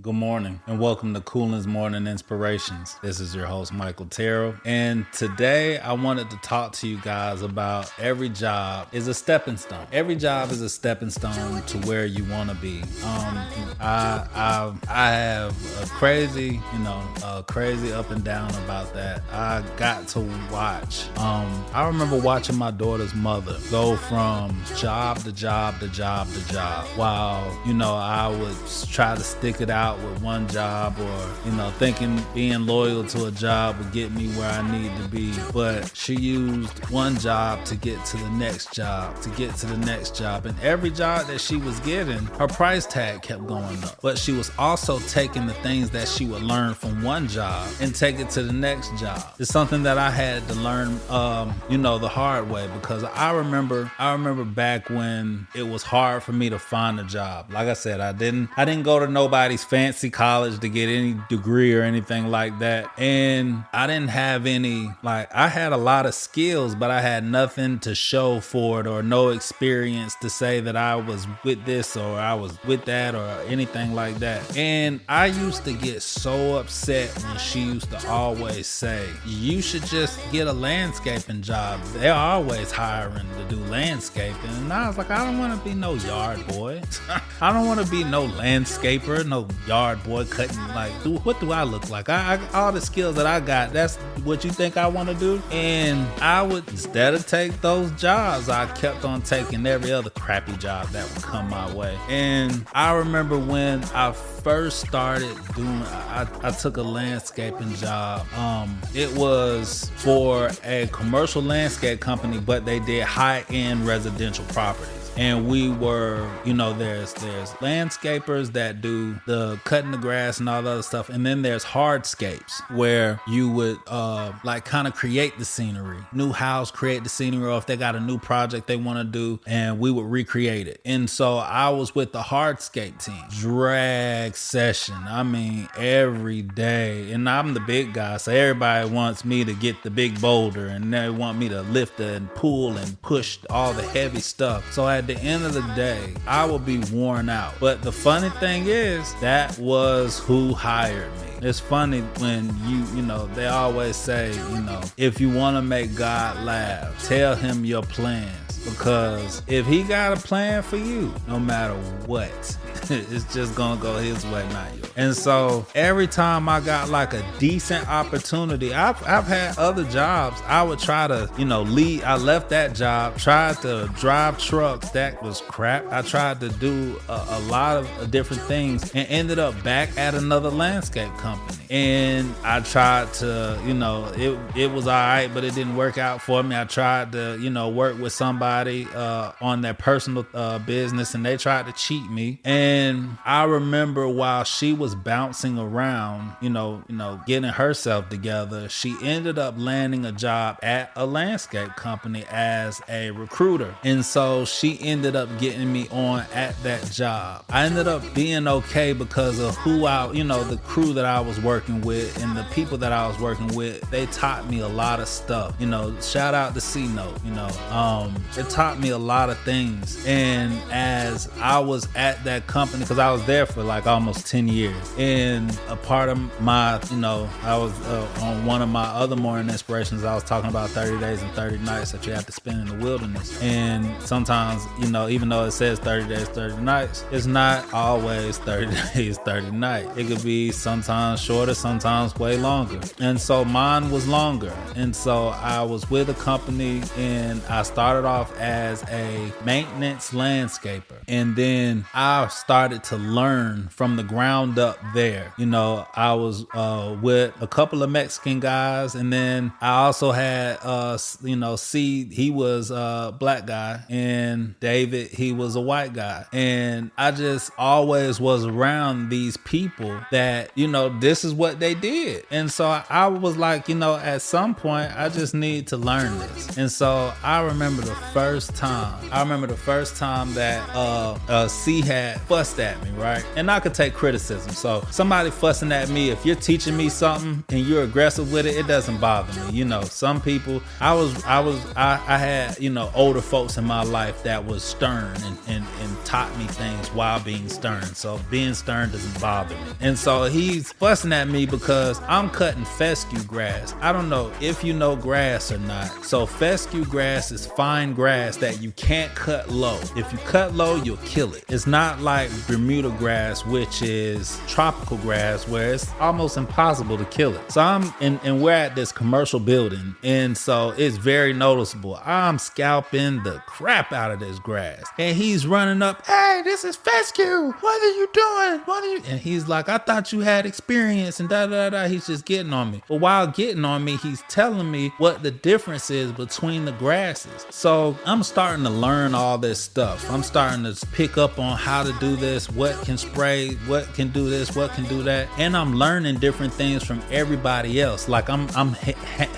Good morning and welcome to Coolin's Morning Inspirations. This is your host, Michael Terrell. And today I wanted to talk to you guys about every job is a stepping stone. Every job is a stepping stone to where you want to be. I have a crazy up and down about that. I got to watch. I remember watching my daughter's mother go from job to job to job to job while, I would try to stick it out with one job or, thinking being loyal to a job would get me where I need to be. But she used one job to get to the next job, And every job that she was getting, her price tag kept going up. But she was also taking the things that she would learn from one job and take it to the next job. It's something that I had to learn, the hard way, because I remember back when it was hard for me to find a job. Like I said, I didn't go to nobody's fancy college to get any degree or anything like that. And I didn't have I had a lot of skills, but I had nothing to show for it or no experience to say that I was with this or I was with that or anything like that. And I used to get so upset when she used to always say, you should just get a landscaping job. They're always hiring to do landscaping. And I was like, I don't want to be no yard boy. I don't want to be no landscaper, no yard boy cutting. What do I look like? I all the skills that I got, that's what you think I want to do? And I would, instead of take those jobs, I kept on taking every other crappy job that would come my way. And I remember when I first started doing, I took a landscaping job. It was for a commercial landscape company, but they did high-end residential properties. And we were, there's landscapers that do the cutting the grass and all the other stuff. And then there's hardscapes where you would kind of create the scenery. New house, create the scenery, or if they got a new project they want to do, and we would recreate it. And so I was with the hardscape team. Drag session. I mean, every day. And I'm the big guy, so everybody wants me to get the big boulder, and they want me to lift and pull and push all the heavy stuff. So at the end of the day, I will be worn out. But the funny thing is, that was who hired me. It's funny when they always say, if you want to make God laugh, tell him your plans. Because if he got a plan for you, no matter what, it's just gonna go his way, not yours. And so every time I got a decent opportunity, I've had other jobs. I would try to, lead. I left that job, tried to drive trucks. That was crap. I tried to do a lot of different things and ended up back at another landscape company. And I tried to, it was all right, but it didn't work out for me. I tried to, work with somebody on their personal business, and they tried to cheat me. And I remember while she was bouncing around, getting herself together, she ended up landing a job at a landscape company as a recruiter. And so she ended up getting me on at that job. I ended up being okay because of who the crew that I was working with and the people that I was working with. They taught me a lot of stuff. Shout out to C-Note. It taught me a lot of things. And as I was at that company, because I was there for almost 10 years, and a part of my, I was on one of my other morning inspirations, I was talking about 30 days and 30 nights that you have to spend in the wilderness. And sometimes, even though it says 30 days, 30 nights, it's not always 30 days, 30 nights. It could be sometimes shorter, sometimes way longer. And so mine was longer. And so I was with a company, and I started off as a maintenance landscaper. And then I started to learn from the ground up there. I was with a couple of Mexican guys, and then I also had C, he was a black guy, and David, he was a white guy. And I just always was around these people that, this is what they did. And so I was like, at some point I just need to learn this. And so I remember the first time that C had fussed at me, right? And I could take criticism. So somebody fussing at me, if you're teaching me something and you're aggressive with it, it doesn't bother me. You know, some people, I had, you know, older folks in my life that was stern and taught me things while being stern. So being stern doesn't bother me. And so he's fussing at me because I'm cutting fescue grass. I don't know if you know grass or not. So fescue grass is fine grass that you can't cut low. If you cut low, you'll kill it. It's not like Bermuda grass, which is tropical grass where it's almost impossible to kill it. So and we're at this commercial building, and so it's very noticeable. I'm scalping the crap out of this grass, and he's running up, "Hey, this is fescue. What are you doing? What are you?" And he's like, "I thought you had experience," and da da da. He's just getting on me. But while getting on me, he's telling me what the difference is between the grasses. So I'm starting to learn all this stuff. I'm starting to pick up on how to do this, what can spray, what can do this, what can do that, and I'm learning different things from everybody else. Like I'm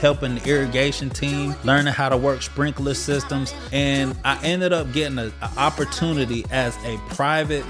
helping the irrigation team, learning how to work sprinkler systems, and I ended up getting an opportunity as a private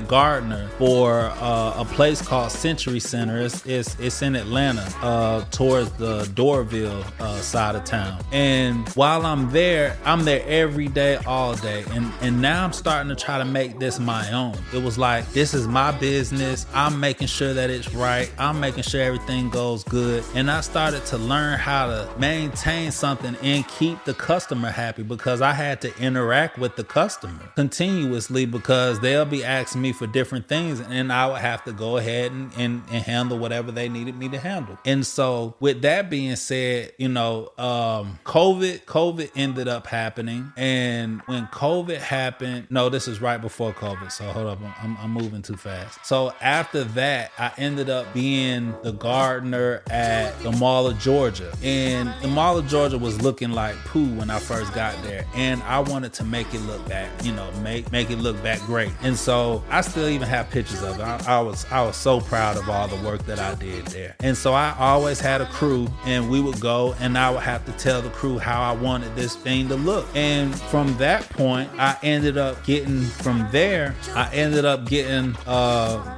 gardener for a place called Century Center. It's in Atlanta, towards the Doraville side of town. And while I'm there every day, all day, and now I'm starting to try to make this my own. It was like, this is my business. I'm making sure that it's right. I'm making sure everything goes good. And I started to learn how to maintain something and keep the customer happy, because I had to interact with the customer continuously, because they'll be asking me for different things, and I would have to go ahead and handle whatever they needed me to handle. And so with that being said, you know, COVID ended up happening. And when COVID happened, no, this is right before COVID. So hold up, I'm moving too fast. So after that, I ended up being the gardener at the Mall of Georgia. And the Mall of Georgia was looking like poo when I first got there. And I wanted to make it look back, you know, make it look back great. And so I still even have pictures of it. I was so proud of all the work that I did there. And so I always had a crew, and we would go, and I would have to tell the crew how I wanted this thing to look. And from that point, I ended up getting, you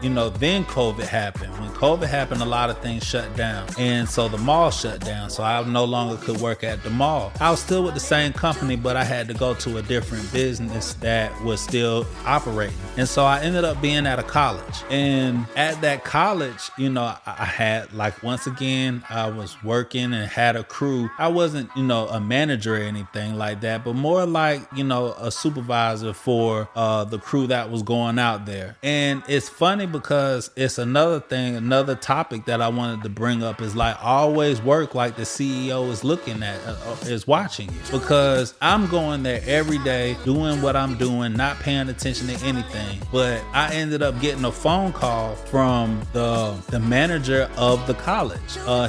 know, then COVID happened. When COVID happened, a lot of things shut down. And so the mall shut down. So I no longer could work at the mall. I was still with the same company, but I had to go to a different business that was still operating. And so I ended up being at a college. And at that college, you know, I had, like, once again, I was working and had a crew. I wasn't, you know, a manager or anything like that, but more like, you know, a supervisor for the crew that was going out there. And it's funny because it's another topic that I wanted to bring up is, like, always work like the CEO is looking at, is watching you. Because I'm going there every day, doing what I'm doing, not paying attention to anything. But I ended up getting a phone call from the manager of the college.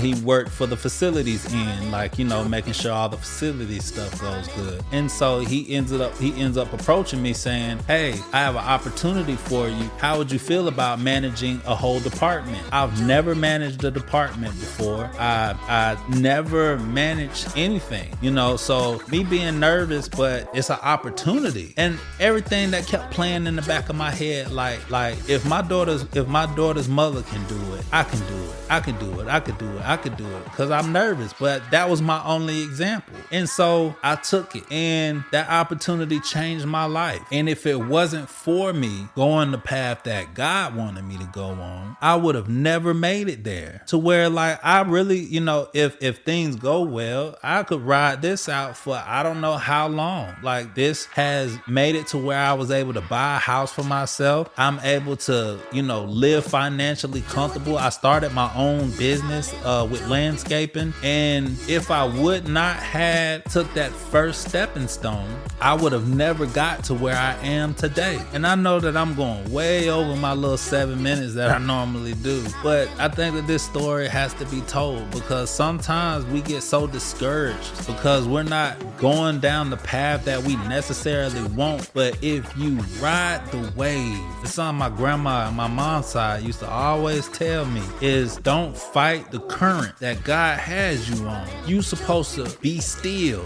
He worked for the facilities end, like, you know, making sure all the facility stuff goes good. And so he ends up approaching me saying, "Hey, I have an opportunity for you. How would you feel about managing a whole department?" I've never managed a department before. I never managed anything, you know, so me being nervous, but it's an opportunity. And everything that kept playing in the back of my head, like if my daughter's mother can do it, I can do it. I could do it, because I'm nervous. But that was my only example. And so I took it, and that opportunity changed my life. And if it wasn't for me going the path that God wanted me to go on, I would have never made it there. To where, like, I really, you know, if things go well, I could ride this out for I don't know how long. Like, this has made it to where I was able to buy a house for myself. I'm able to, you know, live financially comfortable. I started my own business with landscaping. And if I would not have took that first stepping stone, I would have never got to where I am today. And I know that I'm going way over my little 7 minutes that I normally do. But I think that this story has to be told, because sometimes we get so discouraged because we're not going down the path that we necessarily want. But if you ride the wave, it's something my grandma and my mom's side used to always tell me, is don't fight the current that God has you on. You supposed to be still,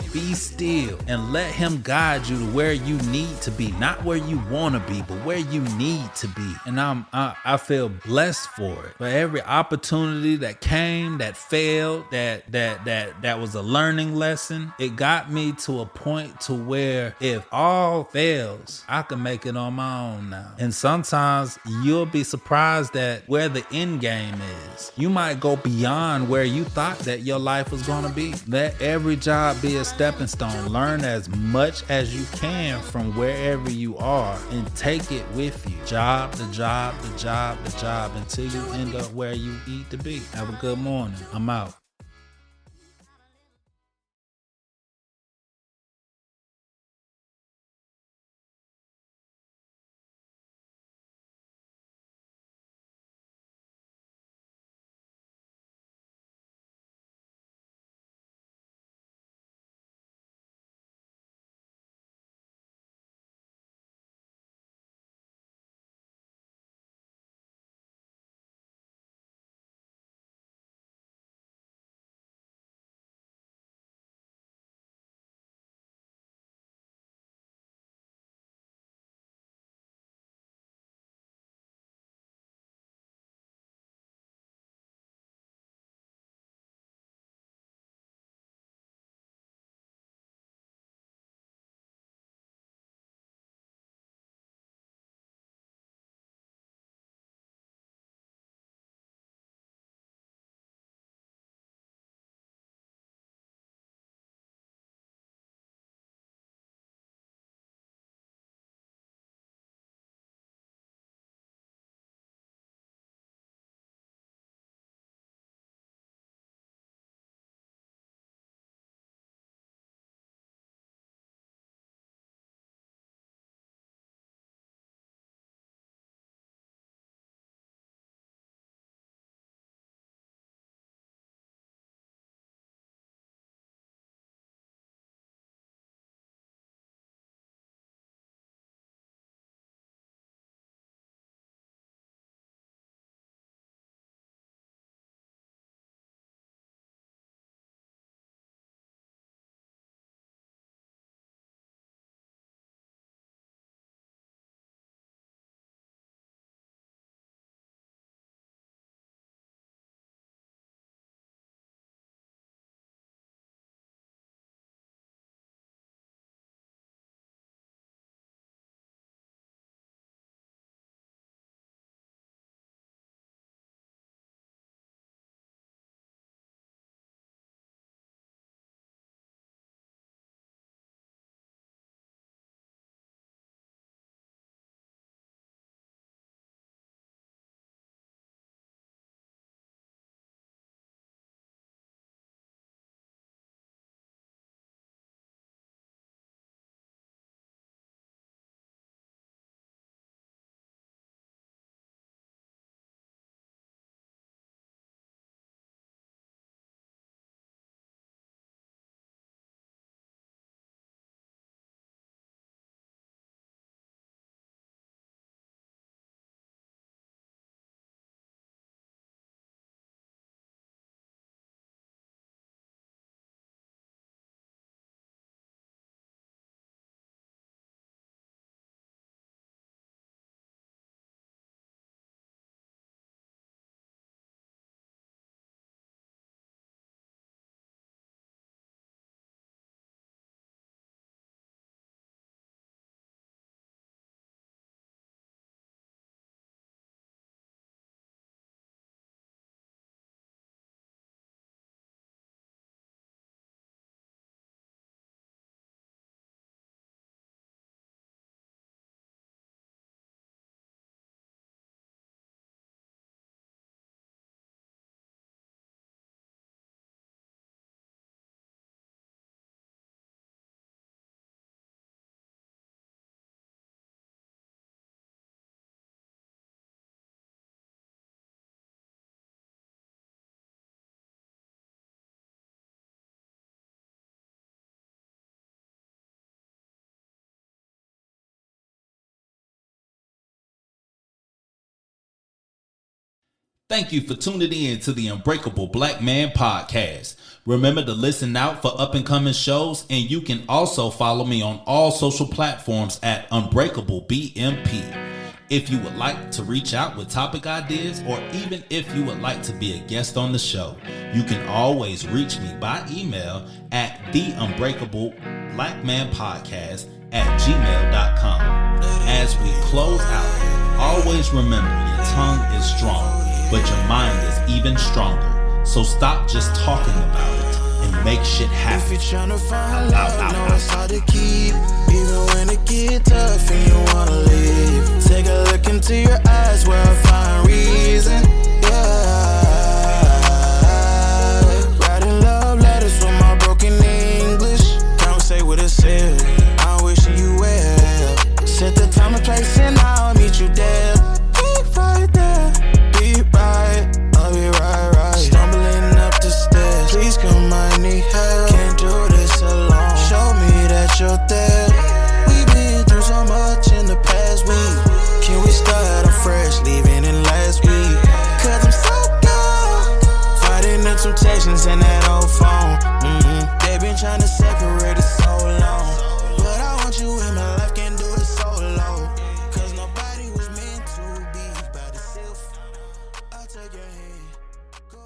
and let him guide you to where you need to be. Not where you want to be, but where you need to be. and I feel blessed for it. For every opportunity that came, that failed, that was a learning lesson, it got me to a point to where if all fails, I can make it on my own now. And sometimes you'll be surprised at where the end game is. You might go beyond where you thought that your life was going to be. Let every job be a stepping stone. Learn as much as you can from wherever you are and take it with you. Job to job to job to job until you end up where you need to be. Have a good morning. I'm out. Thank you for tuning in to the Unbreakable Black Man Podcast. Remember to listen out for up and coming shows, and you can also follow me on all social platforms at Unbreakable BMP. If you would like to reach out with topic ideas, or even if you would like to be a guest on the show, you can always reach me by email at theunbreakablepodcast@gmail.com. As we close out, always remember your tongue is strong, but your mind is even stronger. So stop just talking about it and make shit happen. If you're trying to find love, know it's hard to keep. Even when it get tough and you wanna leave, take a look into your eyes where I find reason. Yeah, writing love letters with my broken English. Conversate with a self, I'm wishing you well. Set the time and place and I'll meet you there. Be right there, be right, I'll be right. Stumbling up the stairs, please come, I need help. Can't do this alone, show me that you're there. We've been through so much in the past week. Can we start afresh, leaving in last week? Cause I'm so gone, fighting the temptations in that old phone. They've been trying to separate us so long, but I want you in my life, can't do it solo. Cause nobody was meant to be by the self. I'll take your hand, go